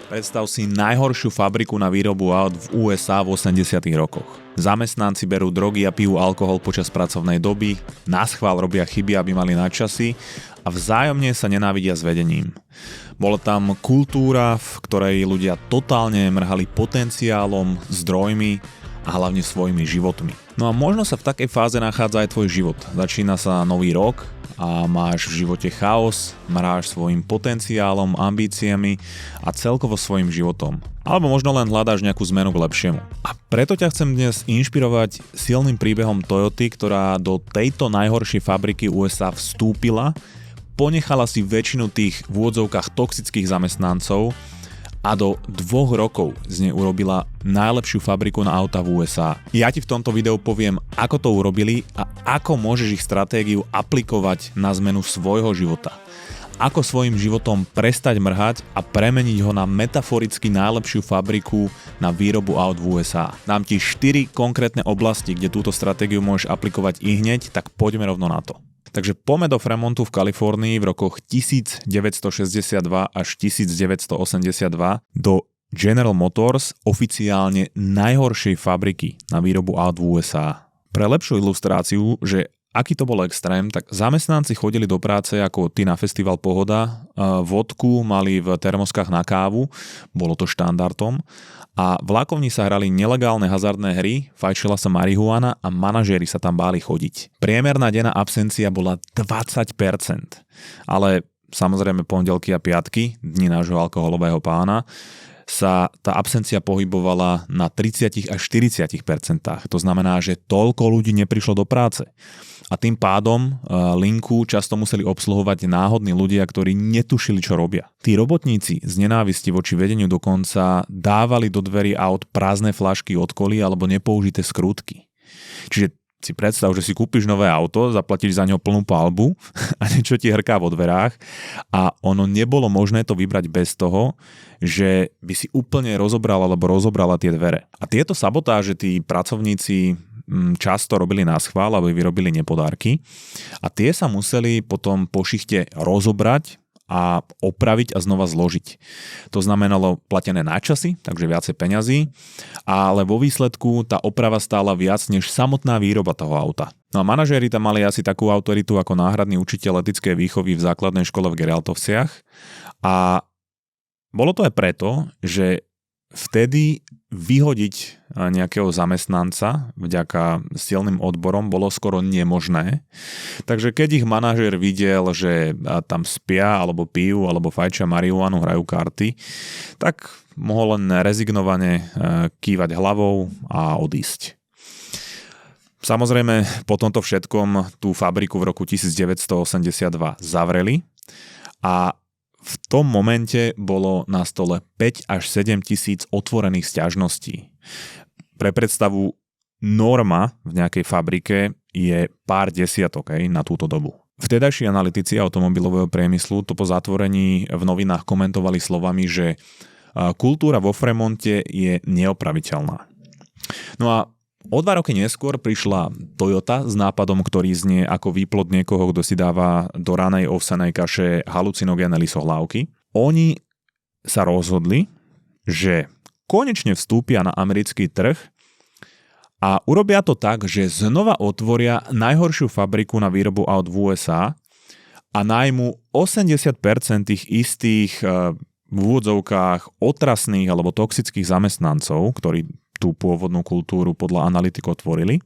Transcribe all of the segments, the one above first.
Predstav si najhoršiu fabriku na výrobu aut v USA v 80. rokoch. Zamestnanci berú drogy a pijú alkohol počas pracovnej doby, naschvál robia chyby, aby mali nadčasy a vzájomne sa nenávidia s vedením. Bola tam kultúra, v ktorej ľudia totálne mrhali potenciálom, zdrojmi a hlavne svojimi životmi. No a možno sa v takej fáze nachádza aj tvoj život. Začína sa nový rok a máš v živote chaos, mráš svojim potenciálom, ambíciami a celkovo svojim životom. Alebo možno len hľadáš nejakú zmenu k lepšiemu. A preto ťa chcem dnes inšpirovať silným príbehom Toyoty, ktorá do tejto najhoršej fabriky USA vstúpila, ponechala si väčšinu tých v úvodzovkách toxických zamestnancov a do 2 rokov z nej urobila najlepšiu fabriku na auta v USA. Ja ti v tomto videu poviem, ako to urobili a ako môžeš ich stratégiu aplikovať na zmenu svojho života. Ako svojim životom prestať mrhať a premeniť ho na metaforicky najlepšiu fabriku na výrobu aut v USA. Dám ti 4 konkrétne oblasti, kde túto stratégiu môžeš aplikovať ihneď, tak poďme rovno na to. Takže poďme do Fremontu v Kalifornii v rokoch 1962 až 1982 do General Motors, oficiálne najhoršej fabriky na výrobu aut v USA. Pre lepšiu ilustráciu, že aký to bol extrém, tak zamestnanci chodili do práce ako ty na festival Pohoda, vodku mali v termoskách na kávu, bolo to štandardom, a v lakovni sa hrali nelegálne hazardné hry, fajčila sa marihuana a manažéri sa tam báli chodiť. Priemerná denná absencia bola 20%, ale samozrejme pondelky a piatky, dni nášho alkoholového pána, sa tá absencia pohybovala na 30 až 40%. To znamená, že toľko ľudí neprišlo do práce. A tým pádom linku často museli obsluhovať náhodní ľudia, ktorí netušili, čo robia. Tí robotníci z nenávisti voči vedeniu dokonca dávali do dverí aut prázdne fľašky od koly alebo nepoužité skrutky. Čiže si predstav, že si kúpiš nové auto, zaplatíš za neho plnú palbu a niečo ti hrká vo dverách a ono nebolo možné to vybrať bez toho, že by si úplne rozobral alebo rozobrala tie dvere. A tieto sabotáže tí pracovníci často robili naschvál, aby vyrobili nepodárky a tie sa museli potom po šichte rozobrať a opraviť a znova zložiť. To znamenalo platené náčasy, takže viacej peňazí, ale vo výsledku tá oprava stála viac než samotná výroba toho auta. No a manažéri tam mali asi takú autoritu ako náhradný učiteľ etickej výchovy v základnej škole v Geraltovciach a bolo to aj preto, že vtedy vyhodiť nejakého zamestnanca vďaka silným odborom bolo skoro nemožné. Takže keď ich manažér videl, že tam spia, alebo pijú, alebo fajčia marihuanu, hrajú karty, tak mohol len rezignovane kývať hlavou a odísť. Samozrejme, po tomto všetkom tú fabriku v roku 1982 zavreli a v tom momente bolo na stole 5 až 7 tisíc otvorených sťažností. Pre predstavu, norma v nejakej fabrike je pár desiatok na túto dobu. Vtedajší analytici automobilového priemyslu to po zatvorení v novinách komentovali slovami, že kultúra vo Fremonte je neopraviteľná. No a o 2 roky neskôr prišla Toyota s nápadom, ktorý znie ako výplod niekoho, kto si dáva do ranej ovsenej kaše halucinogénne lysohlávky. Oni sa rozhodli, že konečne vstúpia na americký trh a urobia to tak, že znova otvoria najhoršiu fabriku na výrobu aut v USA a najmu 80% tých istých v úvodzovkách otrasných alebo toxických zamestnancov, ktorí tú pôvodnú kultúru podľa analytikov tvorili.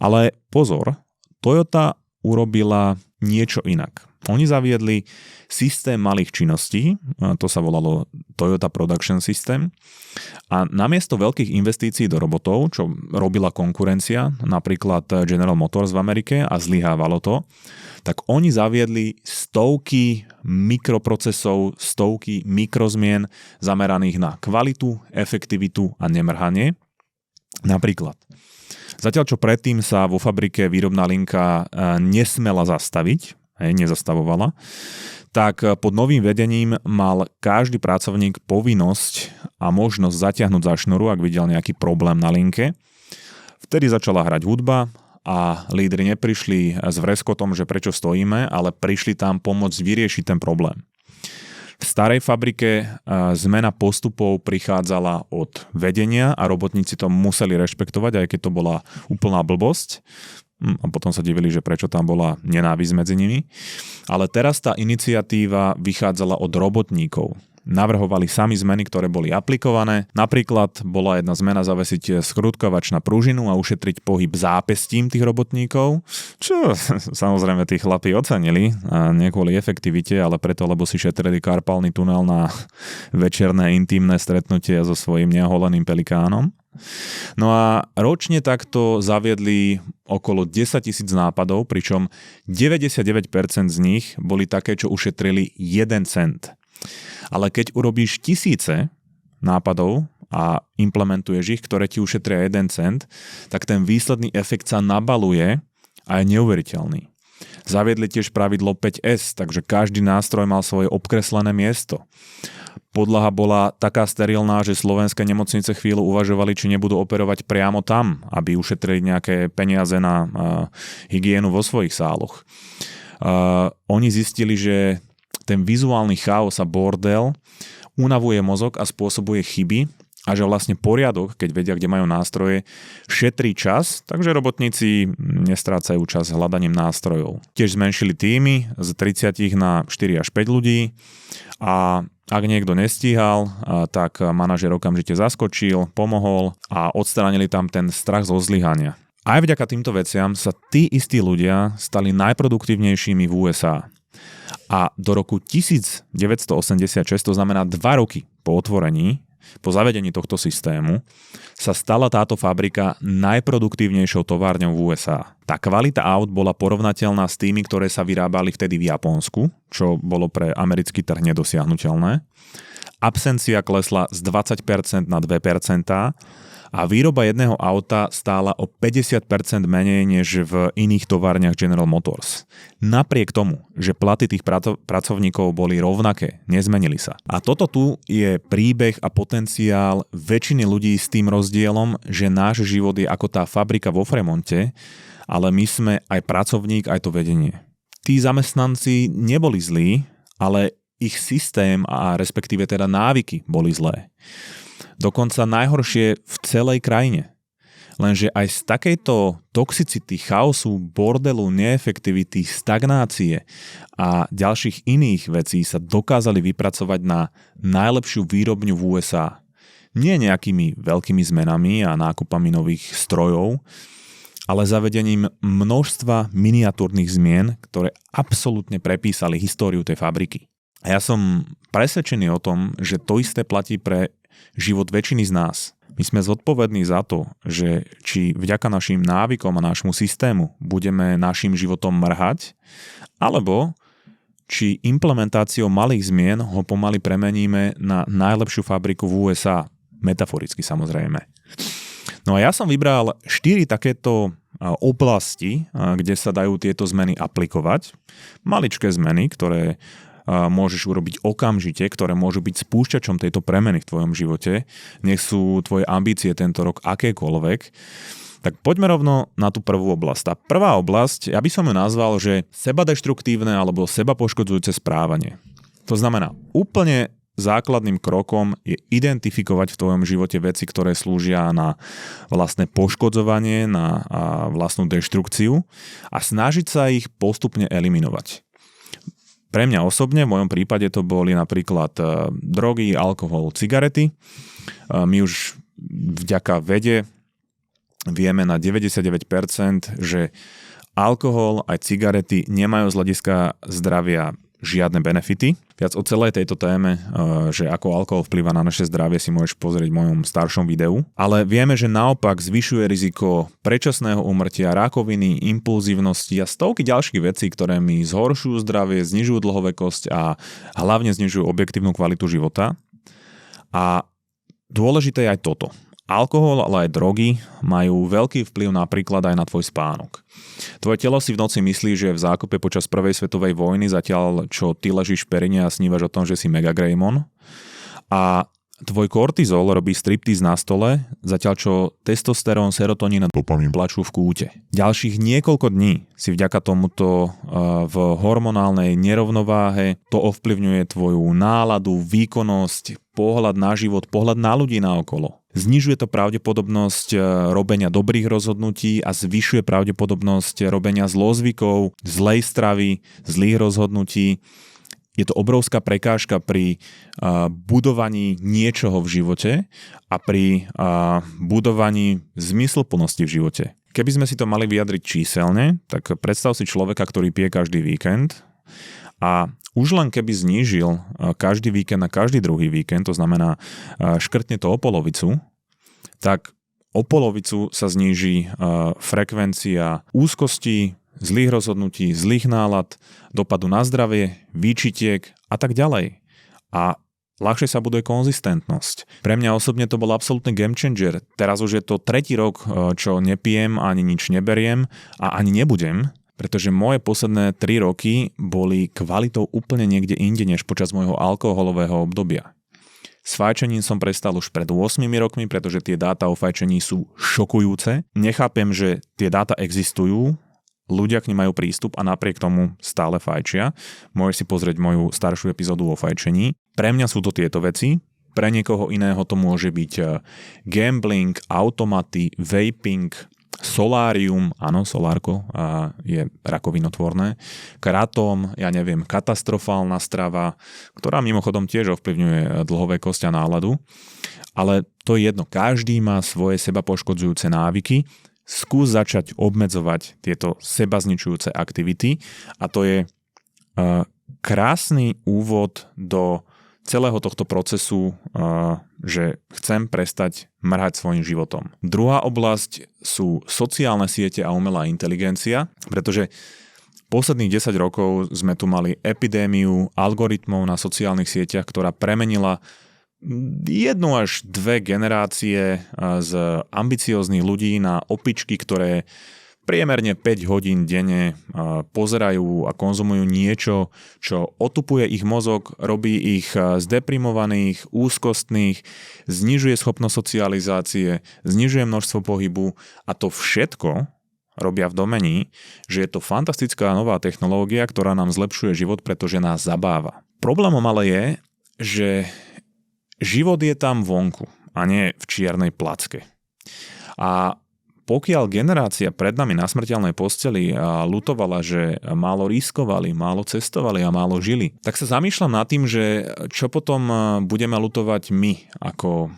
Ale pozor, Toyota urobila niečo inak. Oni zaviedli systém malých činností, to sa volalo Toyota Production System, a namiesto veľkých investícií do robotov, čo robila konkurencia, napríklad General Motors v Amerike a zlyhávalo to, tak oni zaviedli stovky mikroprocesov, stovky mikrozmien zameraných na kvalitu, efektivitu a nemrhanie. Napríklad, zatiaľ čo predtým sa vo fabrike výrobná linka nesmela zastaviť, nezastavovala, tak pod novým vedením mal každý pracovník povinnosť a možnosť zatiahnuť za šnuru, ak videl nejaký problém na linke. Vtedy začala hrať hudba a lídri neprišli s vreskotom, že prečo stojíme, ale prišli tam pomôcť vyriešiť ten problém. V starej fabrike zmena postupov prichádzala od vedenia a robotníci to museli rešpektovať, aj keď to bola úplná blbosť. A potom sa divili, že prečo tam bola nenávisť medzi nimi. Ale teraz tá iniciatíva vychádzala od robotníkov. Navrhovali sami zmeny, ktoré boli aplikované. Napríklad bola jedna zmena zavesiť skrutkovač na pružinu a ušetriť pohyb zápestím tých robotníkov, čo samozrejme tí chlapi ocenili, a nie kvôli efektivite, ale preto, lebo si šetrili karpálny tunel na večerné intimné stretnutie so svojím neoholeným pelikánom. No a ročne takto zaviedli okolo 10 000 nápadov, pričom 99% z nich boli také, čo ušetrili 1 cent. Ale keď urobíš tisíce nápadov a implementuješ ich, ktoré ti ušetria 1 cent, tak ten výsledný efekt sa nabaluje a je neuveriteľný. Zaviedli tiež pravidlo 5S, takže každý nástroj mal svoje obkreslené miesto. Podlaha bola taká sterilná, že slovenské nemocnice chvíľu uvažovali, či nebudú operovať priamo tam, aby ušetrili nejaké peniaze na hygienu vo svojich sáloch. Oni zistili, že ten vizuálny chaos a bordel unavuje mozog a spôsobuje chyby a že vlastne poriadok, keď vedia, kde majú nástroje, šetrí čas, takže robotníci nestrácajú čas hľadaním nástrojov. Tiež zmenšili týmy z 30 na 4 až 5 ľudí a ak niekto nestíhal, tak manažer okamžite zaskočil, pomohol a odstránili tam ten strach zo zlyhania. Aj vďaka týmto veciam sa tí istí ľudia stali najproduktívnejšími v USA. A do roku 1986, to znamená 2 roky po otvorení, po zavedení tohto systému, sa stala táto fabrika najproduktívnejšou továrňou v USA. Tá kvalita aut bola porovnateľná s tými, ktoré sa vyrábali vtedy v Japonsku, čo bolo pre americký trh nedosiahnuteľné. Absencia klesla z 20% na 2% a výroba jedného auta stála o 50% menej než v iných továrniach General Motors. Napriek tomu, že platy tých pracovníkov boli rovnaké, nezmenili sa. A toto tu je príbeh a potenciál väčšiny ľudí s tým rozdielom, že náš život je ako tá fabrika vo Fremonte, ale my sme aj pracovník, aj to vedenie. Tí zamestnanci neboli zlí, ale ich systém a respektíve teda návyky boli zlé. Dokonca najhoršie v celej krajine. Lenže aj z takejto toxicity, chaosu, bordelu, neefektivity, stagnácie a ďalších iných vecí sa dokázali vypracovať na najlepšiu výrobňu v USA. Nie nejakými veľkými zmenami a nákupami nových strojov, ale zavedením množstva miniatúrnych zmien, ktoré absolútne prepísali históriu tej fabriky. A ja som presvedčený o tom, že to isté platí pre život väčšiny z nás. My sme zodpovední za to, že či vďaka našim návykom a nášmu systému budeme našim životom mrhať, alebo či implementáciou malých zmien ho pomaly premeníme na najlepšiu fabriku v USA. Metaforicky samozrejme. No a ja som vybral 4 takéto oblasti, kde sa dajú tieto zmeny aplikovať. Maličké zmeny, ktoré môžeš urobiť okamžite, ktoré môžu byť spúšťačom tejto premeny v tvojom živote. Nech sú tvoje ambície tento rok akékoľvek. Tak poďme rovno na tú prvú oblasť. Tá prvá oblasť, ja by som ju nazval, že sebadeštruktívne alebo sebapoškodzujúce správanie. To znamená, úplne základným krokom je identifikovať v tvojom živote veci, ktoré slúžia na vlastné poškodzovanie, na vlastnú deštrukciu a snažiť sa ich postupne eliminovať. Pre mňa osobne, v mojom prípade to boli napríklad drogy, alkohol, cigarety. My už vďaka vede vieme na 99%, že alkohol aj cigarety nemajú z hľadiska zdravia žiadne benefity. Viac o celej tejto téme, že ako alkohol vplýva na naše zdravie, si môžeš pozrieť v mojom staršom videu. Ale vieme, že naopak zvyšuje riziko predčasného úmrtia, rakoviny, impulzívnosti a stovky ďalších vecí, ktoré mi zhoršujú zdravie, znižujú dlhovekosť a hlavne znižujú objektívnu kvalitu života. A dôležité je aj toto. Alkohol, ale aj drogy majú veľký vplyv napríklad aj na tvoj spánok. Tvoje telo si v noci myslí, že je v zákope počas prvej svetovej vojny, zatiaľ čo ty ležíš v perine a snívaš o tom, že si Mega Greymon. A tvoj kortizol robí striptíz na stole, zatiaľ čo testosterón, serotonín a dopamín plačú v kúte. Ďalších niekoľko dní si vďaka tomuto v hormonálnej nerovnováhe, to ovplyvňuje tvoju náladu, výkonnosť, pohľad na život, pohľad na ľudí naokolo. Znižuje to pravdepodobnosť robenia dobrých rozhodnutí a zvyšuje pravdepodobnosť robenia zlozvykov, zlej stravy, zlých rozhodnutí. Je to obrovská prekážka pri budovaní niečoho v živote a pri budovaní zmysluplnosti v živote. Keby sme si to mali vyjadriť číselne, tak predstav si človeka, ktorý pije každý víkend a už len keby znížil každý víkend na každý druhý víkend, to znamená škrtne to o polovicu, tak o polovicu sa zníži frekvencia úzkosti, zlých rozhodnutí, zlých nálad, dopadu na zdravie, výčitiek a tak ďalej. A ľahšie sa buduje konzistentnosť. Pre mňa osobne to bol absolútny game changer. Teraz už je to 3. rok, čo nepijem, ani nič neberiem a ani nebudem, pretože moje posledné 3 roky boli kvalitou úplne niekde inde, než počas môjho alkoholového obdobia. S fajčením som prestal už pred 8 rokmi, pretože tie dáta o fajčení sú šokujúce. Nechápem, že tie dáta existujú, ľudia k nim majú prístup a napriek tomu stále fajčia. Môžeš si pozrieť moju staršiu epizódu o fajčení. Pre mňa sú to tieto veci, pre niekoho iného to môže byť gambling, automaty, vaping, solárium, áno, solárko je rakovinotvorné, kratom, katastrofálna strava, ktorá mimochodom tiež ovplyvňuje dlhovekosť a náladu. Ale to je jedno, každý má svoje seba poškodzujúce návyky. Skús začať obmedzovať tieto sebazničujúce aktivity a to je krásny úvod do celého tohto procesu, že chcem prestať mrhať svojim životom. Druhá oblasť sú sociálne siete a umelá inteligencia, pretože posledných 10 rokov sme tu mali epidémiu algoritmov na sociálnych sieťach, ktorá premenila 1 až 2 generácie z ambicióznych ľudí na opičky, ktoré priemerne 5 hodín denne pozerajú a konzumujú niečo, čo otupuje ich mozog, robí ich zdeprimovaných, úzkostných, znižuje schopnosť socializácie, znižuje množstvo pohybu a to všetko robia v domení, že je to fantastická nová technológia, ktorá nám zlepšuje život, pretože nás zabáva. Problémom ale je, že život je tam vonku a nie v čiernej placke. A pokiaľ generácia pred nami na smrteľnej posteli ľutovala, že málo riskovali, málo cestovali a málo žili, tak sa zamýšľam nad tým, že čo potom budeme ľutovať my ako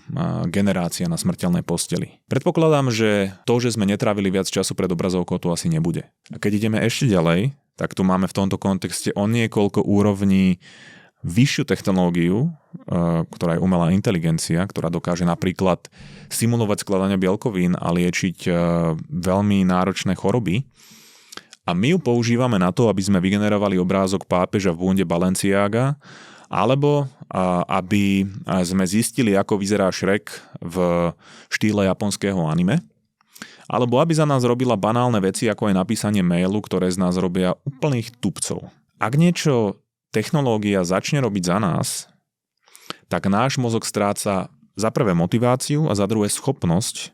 generácia na smrteľnej posteli. Predpokladám, že to, že sme netrávili viac času pred obrazovkou, to asi nebude. A keď ideme ešte ďalej, tak tu máme v tomto kontexte o niekoľko úrovní vyššiu technológiu, ktorá je umelá inteligencia, ktorá dokáže napríklad simulovať skladanie bielkovín a liečiť veľmi náročné choroby. A my ju používame na to, aby sme vygenerovali obrázok pápeža v bunde Balenciaga, alebo aby sme zistili, ako vyzerá Shrek v štýle japonského anime, alebo aby za nás robila banálne veci, ako je napísanie mailu, ktoré z nás robia úplných tupcov. Ak niečo technológia začne robiť za nás, tak náš mozog stráca za prvé motiváciu a za druhé schopnosť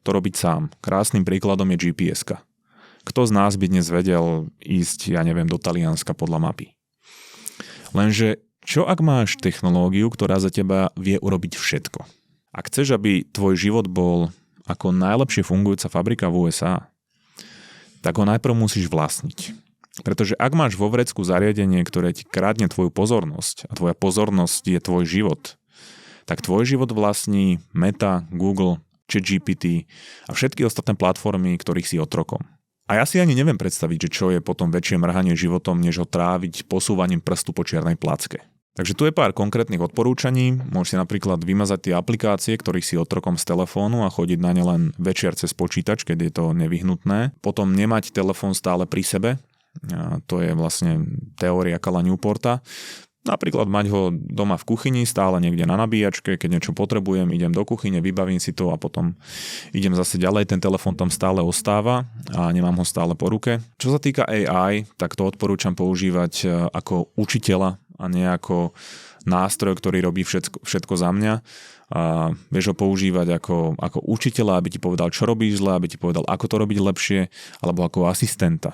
to robiť sám. Krásnym príkladom je GPS-ka. Kto z nás by dnes vedel ísť, do Talianska podľa mapy? Lenže čo ak máš technológiu, ktorá za teba vie urobiť všetko? Ak chceš, aby tvoj život bol ako najlepšie fungujúca fabrika v USA, tak ho najprv musíš vlastniť. Pretože ak máš vo vrecku zariadenie, ktoré ti kradne tvoju pozornosť a tvoja pozornosť je tvoj život, tak tvoj život vlastní Meta, Google, ChatGPT a všetky ostatné platformy, ktorých si otrokom. A ja si ani neviem predstaviť, že čo je potom väčšie mrhanie životom, než ho tráviť posúvaním prstu po čiernej placke. Takže tu je pár konkrétnych odporúčaní. Môžeš si napríklad vymazať tie aplikácie, ktorých si otrokom z telefónu a chodiť na ne len večer cez počítač, keď je to nevyhnutné. Potom nemať telefón stále pri sebe. A to je vlastne teória Cala Newporta. Napríklad mať ho doma v kuchyni, stále niekde na nabíjačke, keď niečo potrebujem, idem do kuchyne, vybavím si to a potom idem zase ďalej, ten telefón tam stále ostáva a nemám ho stále po ruke. Čo sa týka AI, tak to odporúčam používať ako učiteľa a nie ako nástroj, ktorý robí všetko za mňa. A vieš ho používať ako učiteľa, aby ti povedal, čo robíš zle, aby ti povedal, ako to robiť lepšie, alebo ako asistenta.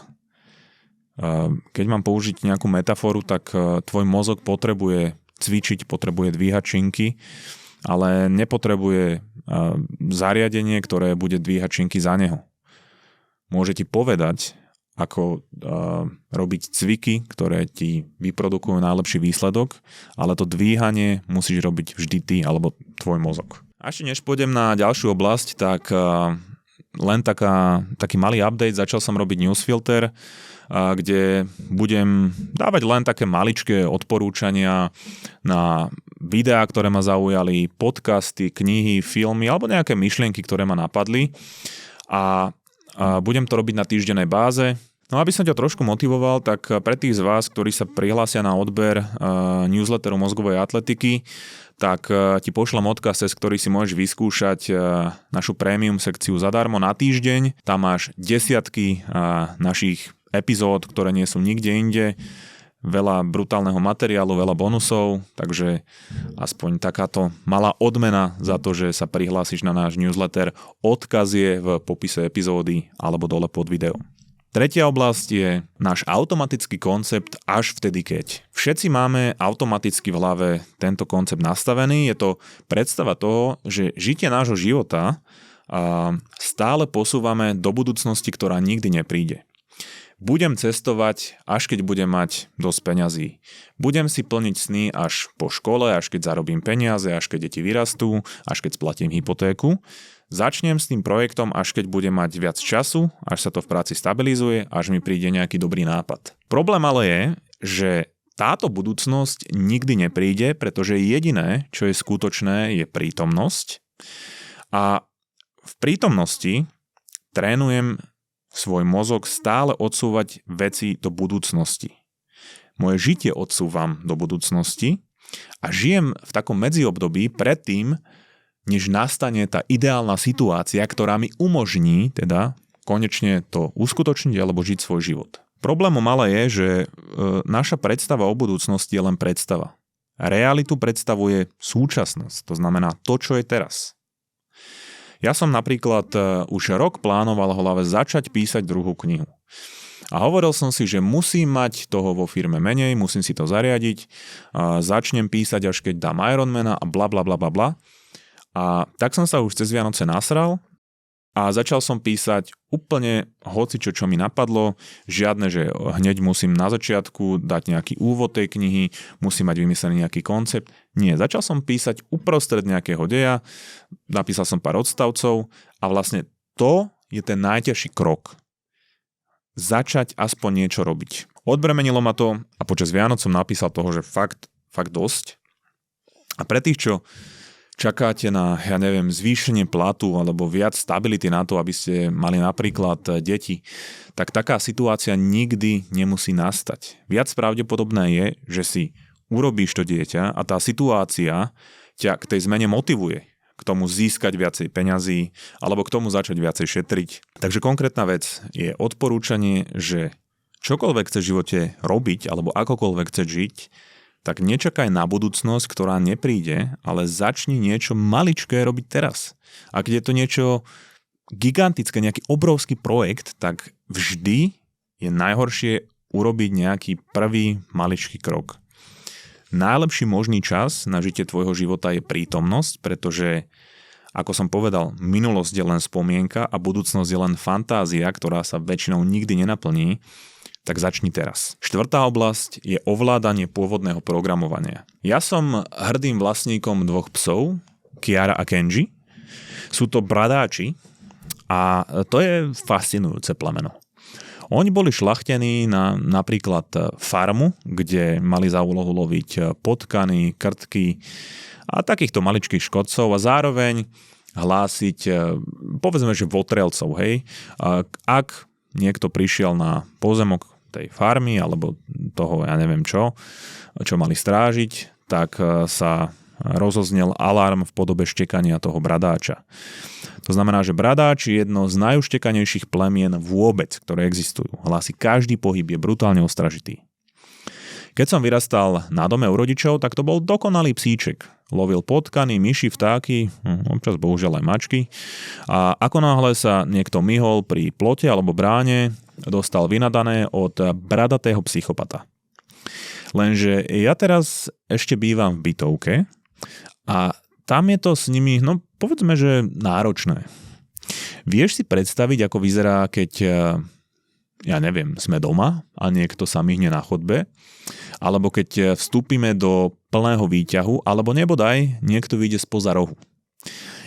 Keď mám použiť nejakú metaforu, tak tvoj mozog potrebuje cvičiť, potrebuje dvíhať činky, ale nepotrebuje zariadenie, ktoré bude dvíhať činky za neho. Môže ti povedať, ako robiť cviky, ktoré ti vyprodukujú najlepší výsledok, ale to dvíhanie musíš robiť vždy ty alebo tvoj mozog. A ešte než pôjdem na ďalšiu oblasť, tak len taký malý update. Začal som robiť newsfilter, kde budem dávať len také maličké odporúčania na videá, ktoré ma zaujali, podcasty, knihy, filmy alebo nejaké myšlienky, ktoré ma napadli. A budem to robiť na týždennej báze. No aby som ťa trošku motivoval, tak pre tých z vás, ktorí sa prihlásia na odber newsletteru mozgovej atletiky, tak ti pošlem odkaz, cez ktorý si môžeš vyskúšať našu premium sekciu zadarmo na týždeň. Tam máš desiatky našich epizód, ktoré nie sú nikde inde, veľa brutálneho materiálu, veľa bonusov, takže aspoň takáto malá odmena za to, že sa prihlásiš na náš newsletter. Odkaz je v popise epizódy alebo dole pod videom. Tretia oblasť je náš automatický koncept až vtedy, keď. Všetci máme automaticky v hlave tento koncept nastavený. Je to predstava toho, že žitie nášho života stále posúvame do budúcnosti, ktorá nikdy nepríde. Budem cestovať, až keď budem mať dosť peňazí. Budem si plniť sny až po škole, až keď zarobím peniaze, až keď deti vyrastú, až keď splatím hypotéku. Začnem s tým projektom, až keď budem mať viac času, až sa to v práci stabilizuje, až mi príde nejaký dobrý nápad. Problém ale je, že táto budúcnosť nikdy nepríde, pretože jediné, čo je skutočné, je prítomnosť. A v prítomnosti trénujem svoj mozog stále odsúvať veci do budúcnosti. Moje žitie odsúvam do budúcnosti a žijem v takom medziobdobí predtým, než nastane tá ideálna situácia, ktorá mi umožní teda konečne to uskutočniť alebo žiť svoj život. Problémom ale je, že naša predstava o budúcnosti je len predstava. Realitu predstavuje súčasnosť, to znamená to, čo je teraz. Ja som napríklad už rok plánoval v hlave začať písať druhú knihu. A hovoril som si, že musím mať toho vo firme menej, musím si to zariadiť, začnem písať, až keď dám Ironmana a bla bla bla bla bla. A tak som sa už cez Vianoce nasral a začal som písať úplne hocičo, čo mi napadlo. Žiadne, že hneď musím na začiatku dať nejaký úvod tej knihy, musím mať vymyslený nejaký koncept. Nie, začal som písať uprostred nejakého deja, napísal som pár odstavcov a vlastne to je ten najťažší krok. Začať aspoň niečo robiť. Odbremenilo ma to a počas Vianoc som napísal toho, že fakt dosť. A pre tých, čo čakáte na, zvýšenie platu alebo viac stability na to, aby ste mali napríklad deti, tak taká situácia nikdy nemusí nastať. Viac pravdepodobné je, že si urobíš to dieťa a tá situácia ťa k tej zmene motivuje, k tomu získať viacej peňazí alebo k tomu začať viacej šetriť. Takže konkrétna vec je odporúčanie, že čokoľvek chceš v živote robiť alebo akokoľvek chceš žiť, tak nečakaj na budúcnosť, ktorá nepríde, ale začni niečo maličké robiť teraz. Ak je to niečo gigantické, nejaký obrovský projekt, tak vždy je najhoršie urobiť nejaký prvý maličký krok. Najlepší možný čas na žitie tvojho života je prítomnosť, pretože, ako som povedal, minulosť je len spomienka a budúcnosť je len fantázia, ktorá sa väčšinou nikdy nenaplní. Tak začni teraz. Štvrtá oblasť je ovládanie pôvodného programovania. Ja som hrdým vlastníkom dvoch psov, Kiara a Kenji. Sú to bradáči a to je fascinujúce plemeno. Oni boli šlachtení na napríklad farmu, kde mali za úlohu loviť potkany, krtky a takýchto maličkých škodcov a zároveň hlásiť, povedzme, že votrelcov, hej. Ak niekto prišiel na pozemok tej farmy alebo toho, čo mali strážiť, tak sa rozoznel alarm v podobe štekania toho bradáča. To znamená, že bradáč je jedno z najuštekanejších plemien vôbec, ktoré existujú. Hlási každý pohyb, je brutálne ostražitý. Keď som vyrastal na dome u rodičov, tak to bol dokonalý psíček. Lovil potkany, myši, vtáky, občas bohužiaľ aj mačky. A ako náhle sa niekto myhol pri plote alebo bráne, dostal vynadané od bradatého psychopata. Lenže ja teraz ešte bývam v bytovke a tam je to s nimi, povedzme, že náročné. Vieš si predstaviť, ako vyzerá, keď, sme doma a niekto sa myhne na chodbe, alebo keď vstúpime do plného výťahu, alebo nebodaj niekto vyjde spoza rohu.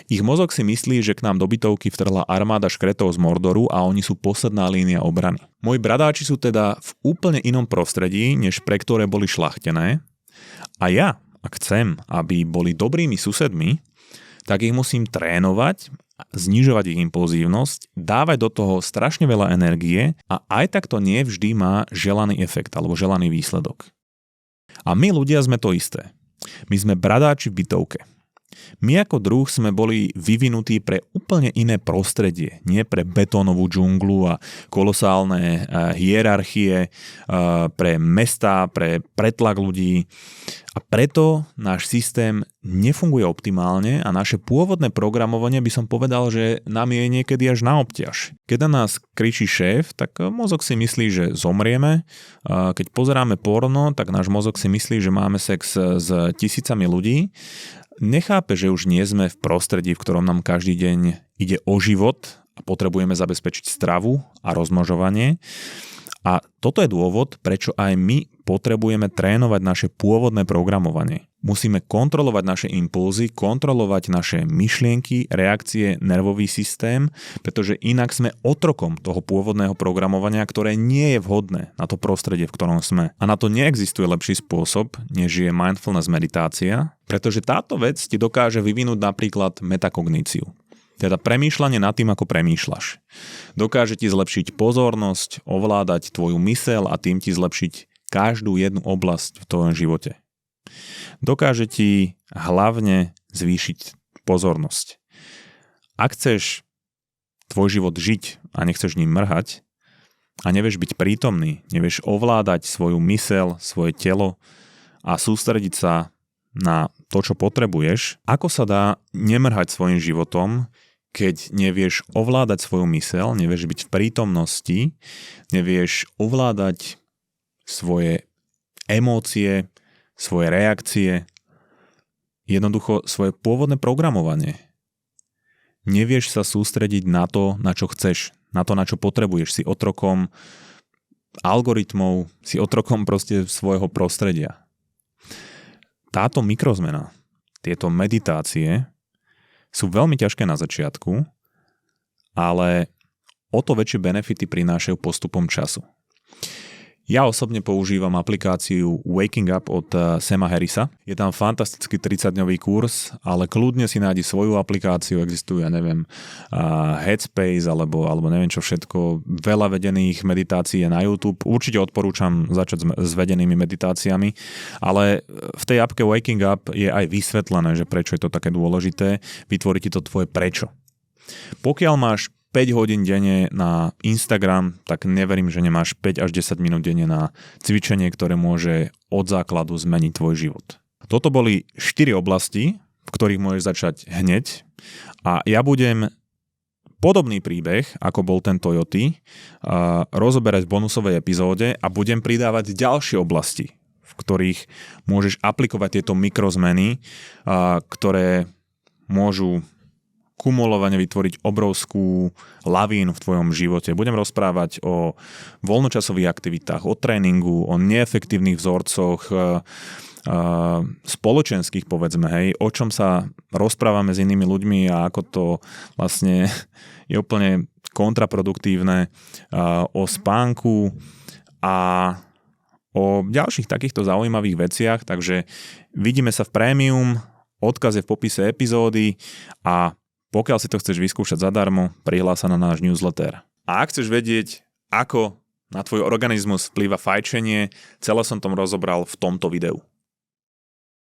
Ich mozog si myslí, že k nám do bytovky vtrhla armáda škretov z Mordoru a oni sú posledná línia obrany. Moji bradáči sú teda v úplne inom prostredí, než pre ktoré boli šľachtené. A ja, ak chcem, aby boli dobrými susedmi, tak ich musím trénovať, znižovať ich impulzívnosť, dávať do toho strašne veľa energie a aj tak to nie vždy má želaný efekt alebo želaný výsledok. A my ľudia sme to isté. My sme bradáči v bytovke. My ako druh sme boli vyvinutí pre úplne iné prostredie, nie pre betónovú džunglu a kolosálne hierarchie, pre mestá, pre pretlak ľudí. A preto náš systém nefunguje optimálne a naše pôvodné programovanie by som povedal, že nám je niekedy až na obťaž. Keď na nás kričí šéf, tak mozog si myslí, že zomrieme. Keď pozeráme porno, tak náš mozog si myslí, že máme sex s tisícami ľudí. Nechápe, že už nie sme v prostredí, v ktorom nám každý deň ide o život a potrebujeme zabezpečiť stravu a rozmnožovanie. A toto je dôvod, prečo aj my potrebujeme trénovať naše pôvodné programovanie. Musíme kontrolovať naše impulzy, kontrolovať naše myšlienky, reakcie, nervový systém, pretože inak sme otrokom toho pôvodného programovania, ktoré nie je vhodné na to prostredie, v ktorom sme. A na to neexistuje lepší spôsob, než je mindfulness meditácia, pretože táto vec ti dokáže vyvinúť napríklad metakogníciu. Teda premýšľanie nad tým, ako premýšľaš. Dokáže ti zlepšiť pozornosť, ovládať tvoju myseľ a tým ti zlepšiť každú jednu oblasť v tvojom živote. Dokáže ti hlavne zvýšiť pozornosť. Ak chceš tvoj život žiť a nechceš ním mrhať a nevieš byť prítomný, nevieš ovládať svoju myseľ, svoje telo a sústrediť sa na to, čo potrebuješ, ako sa dá nemrhať svojim životom, keď nevieš ovládať svoju myseľ, nevieš byť v prítomnosti, nevieš ovládať svoje emócie, svoje reakcie, jednoducho svoje pôvodné programovanie. Nevieš sa sústrediť na to, na čo chceš, na to, na čo potrebuješ. Si otrokom algoritmov, si otrokom proste svojho prostredia. Táto mikrozmena, tieto meditácie sú veľmi ťažké na začiatku, ale o to väčšie benefity prinášajú postupom času. Ja osobne používam aplikáciu Waking Up od Sama Harrisa. Je tam fantastický 30-dňový kurz, ale kľudne si nájdi svoju aplikáciu, existujú, Headspace alebo neviem čo všetko, veľa vedených meditácií je na YouTube. Určite odporúčam začať s vedenými meditáciami, ale v tej appke Waking Up je aj vysvetlené, že prečo je to také dôležité, vytvorí ti to tvoje prečo. Pokiaľ máš 5 hodín denne na Instagram, tak neverím, že nemáš 5 až 10 minút denne na cvičenie, ktoré môže od základu zmeniť tvoj život. Toto boli 4 oblasti, v ktorých môžeš začať hneď a ja budem podobný príbeh, ako bol ten Toyoty, rozoberať v bonusovej epizóde a budem pridávať ďalšie oblasti, v ktorých môžeš aplikovať tieto mikrozmeny, ktoré môžu kumulovane vytvoriť obrovskú lavínu v tvojom živote. Budem rozprávať o voľnočasových aktivitách, o tréningu, o neefektívnych vzorcoch, spoločenských, povedzme, o čom sa rozprávame s inými ľuďmi a ako to vlastne je úplne kontraproduktívne, o spánku a o ďalších takýchto zaujímavých veciach, takže vidíme sa v Premium, odkaz je v popise epizódy a pokiaľ si to chceš vyskúšať zadarmo, prihlás sa na náš newsletter. A ak chceš vedieť, ako na tvoj organizmus vplýva fajčenie, celé som tom rozobral v tomto videu.